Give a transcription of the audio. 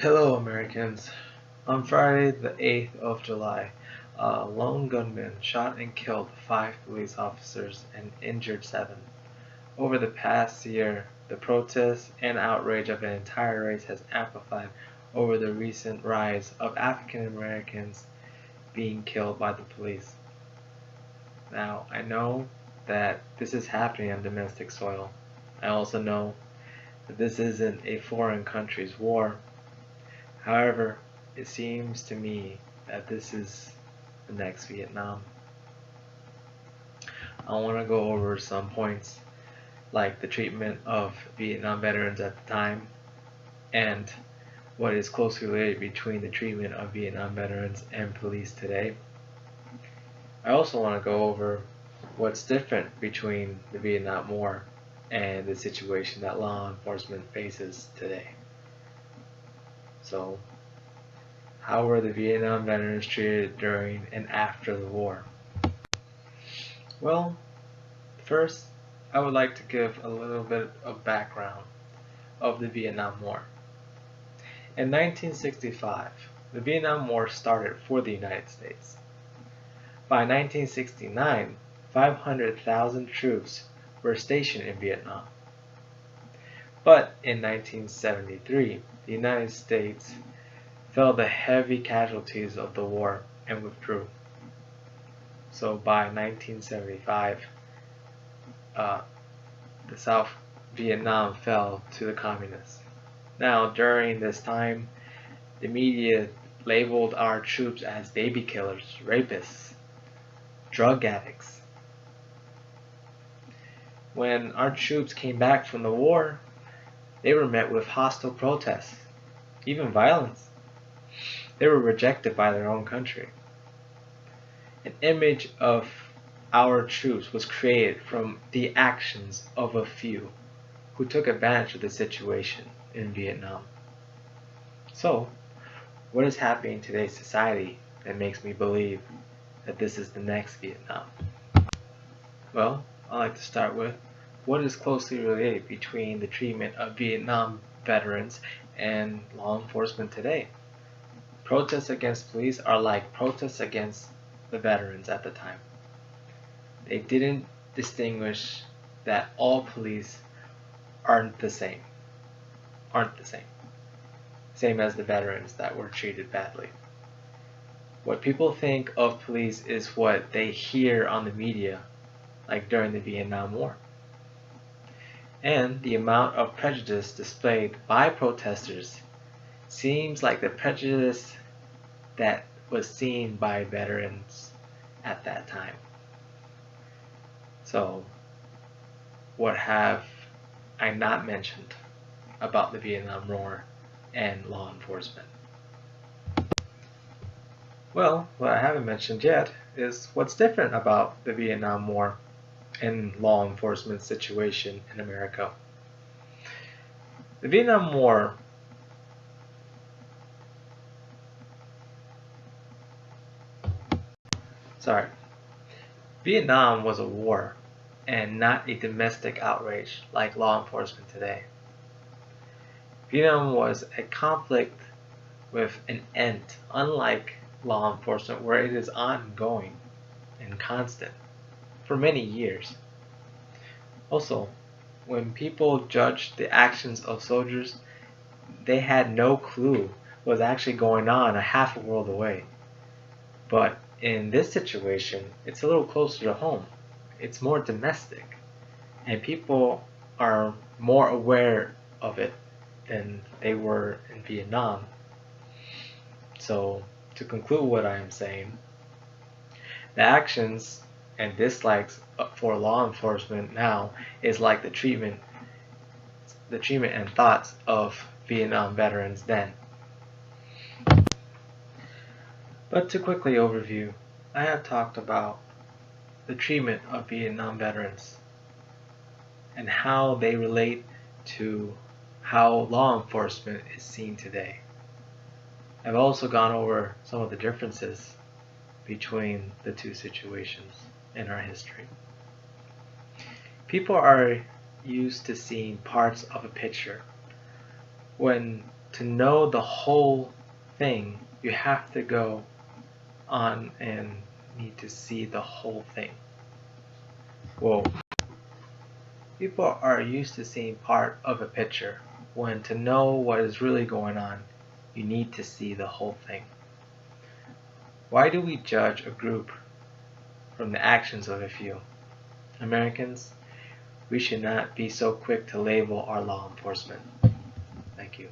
Hello, Americans. On Friday, the 8th of July, a lone gunman shot and killed 5 police officers and injured 7. Over the past year, the protests and outrage of an entire race has amplified over the recent rise of African Americans being killed by the police. Now, I know that this is happening on domestic soil. I also know that this isn't a foreign country's war. However, it seems to me that this is the next Vietnam. I want to go over some points like the treatment of Vietnam veterans at the time and what is closely related between the treatment of Vietnam veterans and police today. I also want to go over what's different between the Vietnam War and the situation that law enforcement faces today. So, how were the Vietnam veterans treated during and after the war? Well, first, I would like to give a little bit of background of the Vietnam War. In 1965, the Vietnam War started for the United States. By 1969, 500,000 troops were stationed in Vietnam. But in 1973, the United States felt the heavy casualties of the war and withdrew. So by 1975, the South Vietnam fell to the communists. Now, during this time, the media labeled our troops as baby killers, rapists, drug addicts. When our troops came back from the war, they were met with hostile protests, even violence. They were rejected by their own country. An image of our troops was created from the actions of a few who took advantage of the situation in Vietnam. So, what is happening in today's society that makes me believe that this is the next Vietnam? Well, I'd like to start with what is closely related between the treatment of Vietnam veterans and law enforcement today. Protests against police are like protests against the veterans at the time. They didn't distinguish that all police aren't the same. Same as the veterans that were treated badly. What people think of police is what they hear on the media, like during the Vietnam War. And the amount of prejudice displayed by protesters seems like the prejudice that was seen by veterans at that time. So, what have I not mentioned about the Vietnam War and law enforcement? Well, what I haven't mentioned yet is what's different about the Vietnam War and law enforcement situation in America. The Vietnam War Vietnam was a war and not a domestic outrage like law enforcement today. Vietnam was a conflict with an end, unlike law enforcement where it is ongoing and constant for many years. Also, when people judged the actions of soldiers, they had no clue what was actually going on a half a world away. But in this situation, it's a little closer to home. It's more domestic, and people are more aware of it than they were in Vietnam. So, to conclude what I am saying, the actions and dislikes for law enforcement now is like the treatment and thoughts of Vietnam veterans then. But to quickly overview, I have talked about the treatment of Vietnam veterans and how they relate to how law enforcement is seen today. I've also gone over some of the differences between the two situations in our history. People are used to seeing parts of a picture when to know the whole thing, you have to go on and need to see the whole thing. Whoa. People are used to seeing part of a picture, when to know what is really going on, you need to see the whole thing. Why do we judge a group from the actions of a few? Americans, we should not be so quick to label our law enforcement. Thank you.